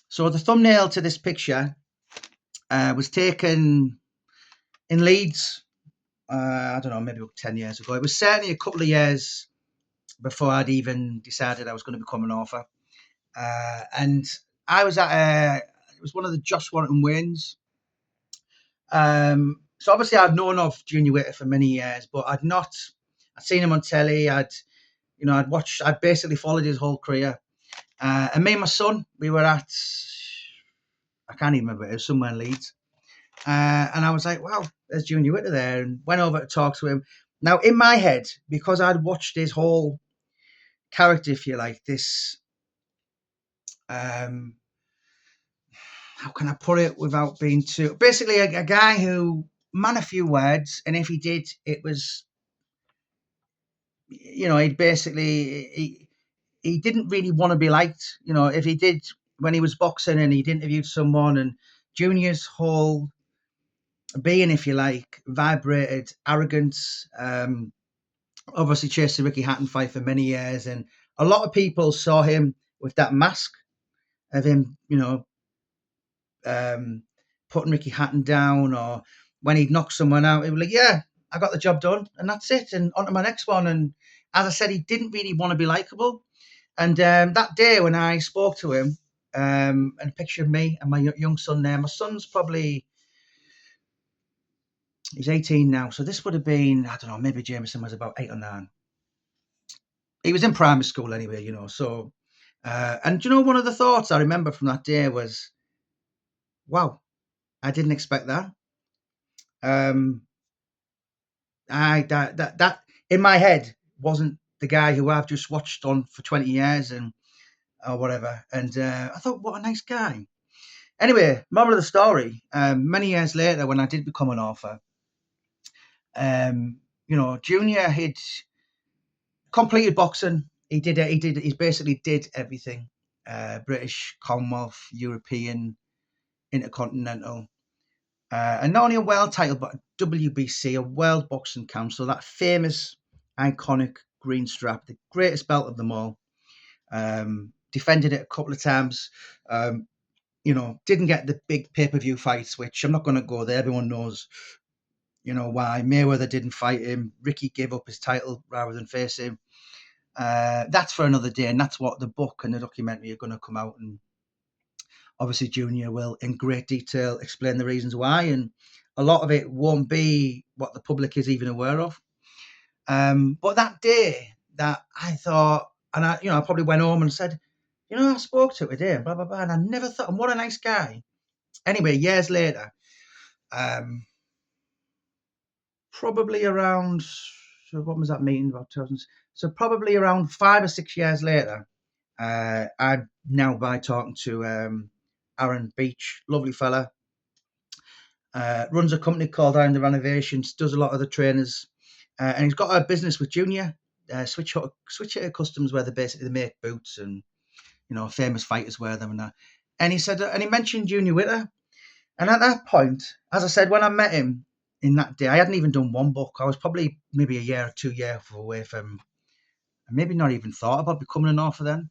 So the thumbnail to this picture was taken in Leeds. I don't know, maybe 10 years ago. It was certainly a couple of years before I'd even decided I was going to become an author. And I was at it was one of the Josh Warrington Waynes. So obviously I'd known of Junior Witter for many years, but I'd seen him on telly. I'd basically followed his whole career. And me and my son, we were at, I can't even remember, it was somewhere in Leeds. And I was like, wow, there's Junior Witter there, and went over to talk to him. Now, in my head, because I'd watched his whole character, if you like, this, how can I put it without being too, basically a guy who, man a few words, and if he did, it was, he'd basically, he didn't really want to be liked. If he did, when he was boxing and he'd interviewed someone, and Junior's whole being, if you like, vibrated arrogance. Obviously chased the Ricky Hatton fight for many years, and a lot of people saw him with that mask of him, putting Ricky Hatton down, or when he'd knock someone out, he was like, "Yeah, I got the job done, and that's it, and on to my next one." And as I said, he didn't really want to be likable. And that day when I spoke to him, and a picture of me and my young son there, my son's probably, he's 18 now, so this would have been, I don't know, maybe Jameson was about 8 or 9. He was in primary school anyway, so, and one of the thoughts I remember from that day was, wow, I didn't expect that. That in my head wasn't the guy who I've just watched on for 20 years and or whatever. And I thought, what a nice guy. Anyway, moral of the story, many years later, when I did become an author, Junior had completed boxing. He basically did everything. British, Commonwealth, European, Intercontinental. And not only a world title, but a WBC, a World Boxing Council, that famous, iconic green strap, the greatest belt of them all. Defended it a couple of times. Didn't get the big pay-per-view fights, which I'm not going to go there. Everyone knows, why. Mayweather didn't fight him. Ricky gave up his title rather than face him. That's for another day, and that's what the book and the documentary are going to come out, and obviously Junior will in great detail explain the reasons why, and a lot of it won't be what the public is even aware of. But that day that I thought, and I probably went home and said, I spoke to it today, blah, blah, blah, and I never thought, and what a nice guy. Anyway, years later, probably around, so what was that meeting, about 2000? So probably around 5 or 6 years later, I'm now by talking to Aaron Beach, lovely fella, runs a company called Iron the Renovations, does a lot of the trainers, and he's got a business with Junior, Switch Hitter Customs, where they make boots, and famous fighters wear them and that. And he said, and he mentioned Junior Witter, and at that point, as I said, when I met him in that day, I hadn't even done one book. I was probably maybe a year or 2 years away from, maybe not even thought about becoming an author then.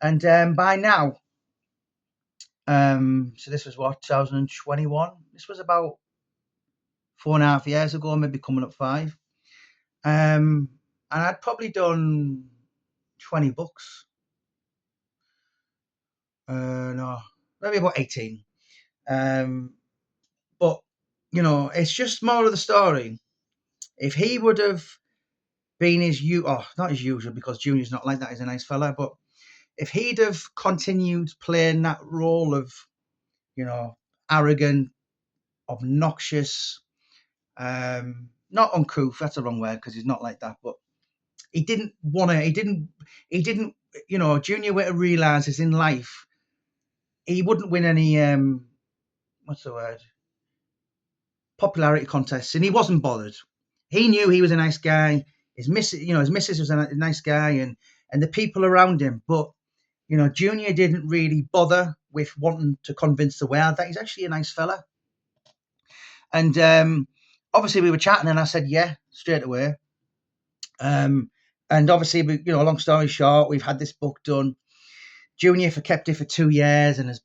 And by now, so this was what, 2021? This was about 4.5 years ago, maybe coming up 5. And I'd probably done 20 books. No, maybe about 18. But, it's just more of the story. If he would have been not his usual, because Junior's not like that, he's a nice fella, but if he'd have continued playing that role of, arrogant, obnoxious, not uncouth, that's the wrong word, because he's not like that, but he didn't, Junior Witter realises in life, he wouldn't win any, what's the word? Popularity contests, and he wasn't bothered. He knew he was a nice guy. His missus was a nice guy, and the people around him. But Junior didn't really bother with wanting to convince the world that he's actually a nice fella. And obviously we were chatting, and I said yeah straight away. And obviously, long story short, we've had this book done. Junior for kept it for 2 years, and there's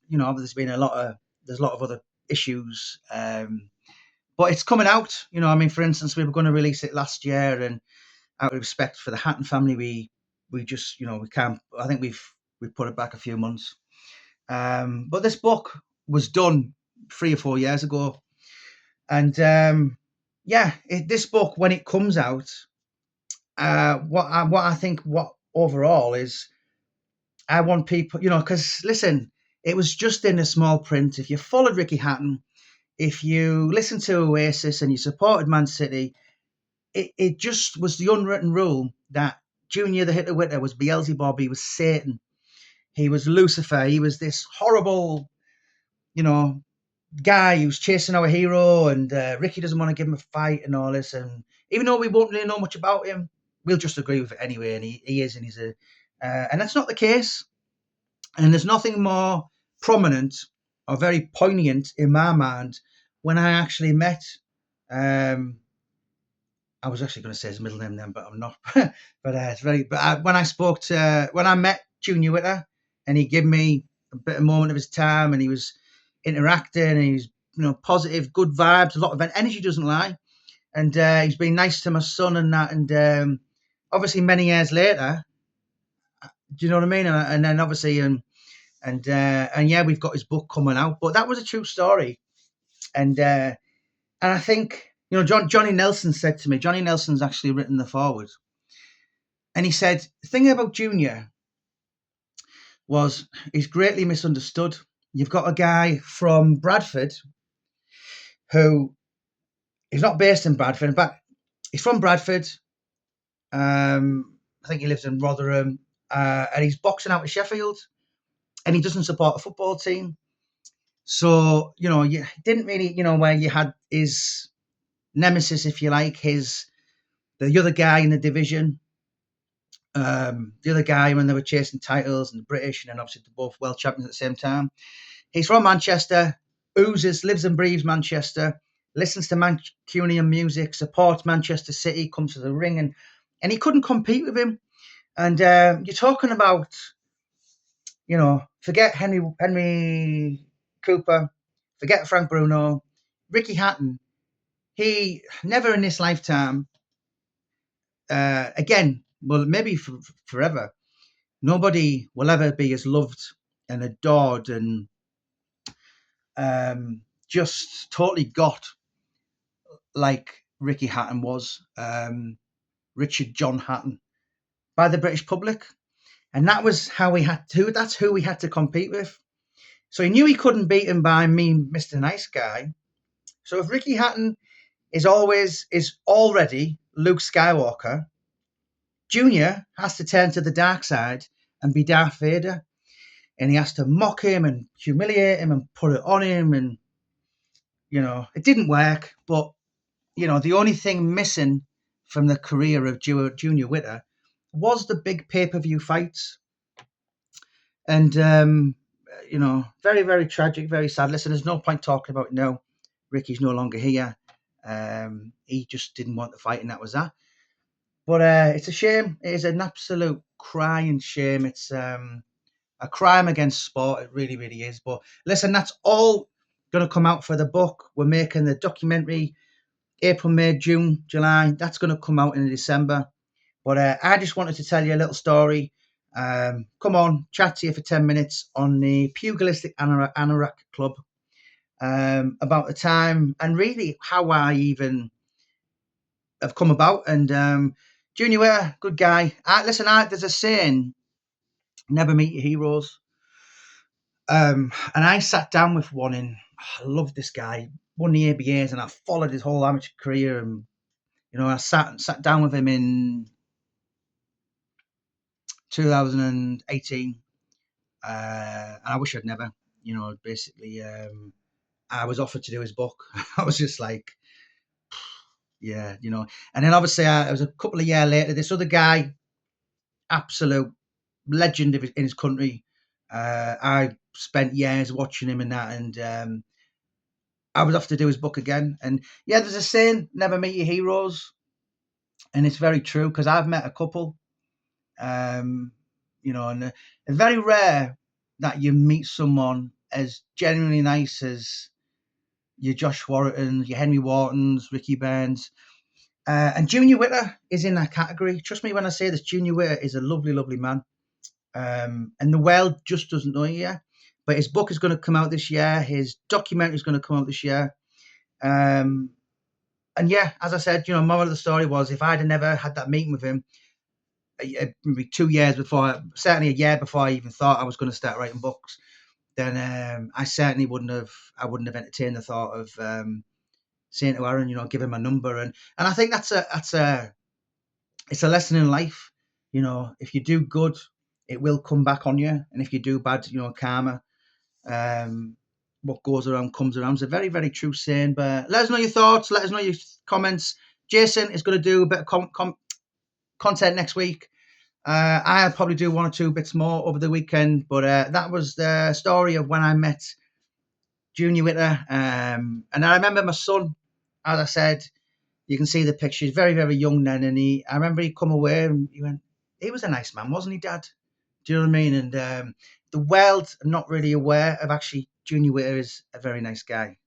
been there's a lot of other issues. But it's coming out. I mean, for instance, we were going to release it last year, and out of respect for the Hatton family, we just we can't. I think we've put it back a few months. But this book was done 3 or 4 years ago, and this book, when it comes out, what I think, what overall is, I want people, because listen, it was just in a small print. If you followed Ricky Hatton, if you listened to Oasis and you supported Man City, it just was the unwritten rule that Junior the Hitter Witter was Beelzebub, he was Satan, he was Lucifer, he was this horrible, guy who's chasing our hero, and Ricky doesn't want to give him a fight and all this. And even though we won't really know much about him, we'll just agree with it anyway. And he is, and he's and that's not the case. And there's nothing more prominent or very poignant in my mind when I actually met. I was actually going to say his middle name then, but I'm not. But it's very. But when I met Junior Witter, and he gave me a bit of moment of his time, and he was interacting, and he was positive, good vibes, a lot of energy, doesn't lie, and he's been nice to my son and that, and obviously many years later, do you know what I mean? And then obviously and yeah, we've got his book coming out, but that was a true story, and I think Johnny Nelson said to me, Johnny Nelson's actually written the foreword, and he said the thing about Junior was he's greatly misunderstood. You've got a guy from Bradford who is not based in Bradford, but he's from Bradford. I think he lives in Rotherham, and he's boxing out of Sheffield, and he doesn't support a football team. So you didn't really, where you had his nemesis, if you like, the other guy in the division, the other guy when they were chasing titles, and the British, and then obviously they're both world champions at the same time. He's from Manchester, oozes, lives and breathes Manchester, listens to Mancunian music, supports Manchester City, comes to the ring, and he couldn't compete with him. And you're talking about, forget Henry Cooper, forget Frank Bruno, Ricky Hatton. He never in this lifetime, again, well, maybe forever, nobody will ever be as loved and adored and just totally got like Ricky Hatton was, Richard John Hatton, by the British public. And that was that's who we had to compete with. So he knew he couldn't beat him by me, Mr. Nice Guy. So if Ricky Hatton is already Luke Skywalker, Junior has to turn to the dark side and be Darth Vader. And he has to mock him and humiliate him and put it on him. And, it didn't work. But, the only thing missing from the career of Junior Witter was the big pay-per-view fights. And, very, very tragic, very sad. Listen, there's no point talking about it now. Ricky's no longer here. He just didn't want the fight, and that was that. But it's a shame. It is an absolute crying shame. It's a crime against sport. It really, really is. But listen, that's all going to come out for the book. We're making the documentary April, May, June, July. That's going to come out in December. But I just wanted to tell you a little story. Come on, chat to you for 10 minutes on the Pugilistic Anorak Club, about the time and really how I even have come about. And Junior Witter, good guy. There's a saying, never meet your heroes. And I sat down with one, and I love this guy, won the ABAs, and I followed his whole amateur career. And, I sat down with him in 2018. And I wish I'd never, basically, I was offered to do his book. I was just like, yeah, And then obviously, it was a couple of years later, this other guy, absolute legend in his country. I spent years watching him and that, and I was off to do his book again. And yeah, there's a saying, never meet your heroes. And it's very true, because I've met a couple, and very rare that you meet someone as genuinely nice as your Josh Warringtons, your Henry Whartons, Ricky Burns. And Junior Witter is in that category. Trust me when I say this, Junior Witter is a lovely, lovely man. And the world just doesn't know yet. But his book is going to come out this year. His documentary is going to come out this year. And yeah, as I said, moral of the story was if I'd have never had that meeting with him, maybe 2 years before, certainly a year before I even thought I was going to start writing books, then I certainly wouldn't have entertained the thought of saying to Aaron, give him my number. And I think it's a lesson in life. If you do good, it will come back on you, and if you do bad, karma. What goes around comes around. It's a very, very true saying. But let us know your thoughts. Let us know your comments. Jason is going to do a bit of content next week. I'll probably do 1 or 2 bits more over the weekend. But that was the story of when I met Junior Witter. And I remember my son, as I said, you can see the picture. He's very, very young then. And I remember he come away and he went, he was a nice man, wasn't he, Dad? Do you know what I mean? And the world are not really aware of actually Junior Witter is a very nice guy.